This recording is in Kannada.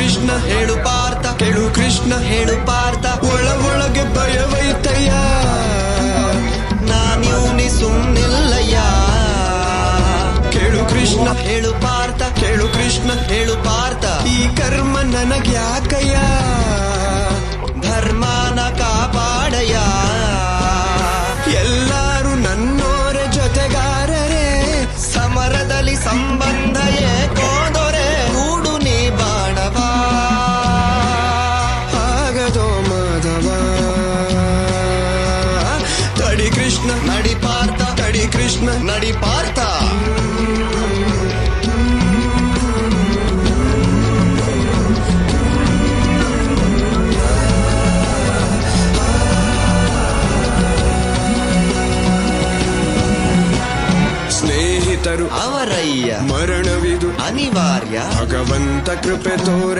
ಕೃಷ್ಣ ಹೇಳು ಪಾರ್ಥ, ಕೇಳು ಕೃಷ್ಣ ಹೇಳು ಪಾರ್ಥ, ಒಳಗೆ ಭಯವೈತಯ್ಯ, ನಾನ್ಯೂನಿ ಸುಮ್ನಿಲ್ಲಯ್ಯ. ಕೇಳು ಕೃಷ್ಣ ಹೇಳು ಪಾರ್ಥ, ಕೇಳು ಕೃಷ್ಣ ಹೇಳು ಪಾರ್ಥ, ಈ ಕರ್ಮ ನನಗ್ಯಾಕಯ್ಯ, ಧರ್ಮನ ಕಾಪಾಡಯ್ಯ. ಎಲ್ಲರೂ ನನ್ನೋರೆ ಜೊತೆಗಾರರೇ, ಸಮರದಲ್ಲಿ ಸಂಬಂಧ ಏಕೋದೊರೆ, ಕೂಡು ನೀ ಬಾಣವ ಆಗದೋ ಮಾಧವ. ತಡಿ ಕೃಷ್ಣ ನಡಿ ಪಾರ್ಥ, ತಡಿ ಕೃಷ್ಣ ನಡಿ ಪಾರ್ಥ. ಸ್ನೇಹಿತರು ಅವರಯ್ಯ, ಮರಣವಿದು ಅನಿವಾರ್ಯ, ಭಗವಂತ ಕೃಪೆ ತೋರೆ.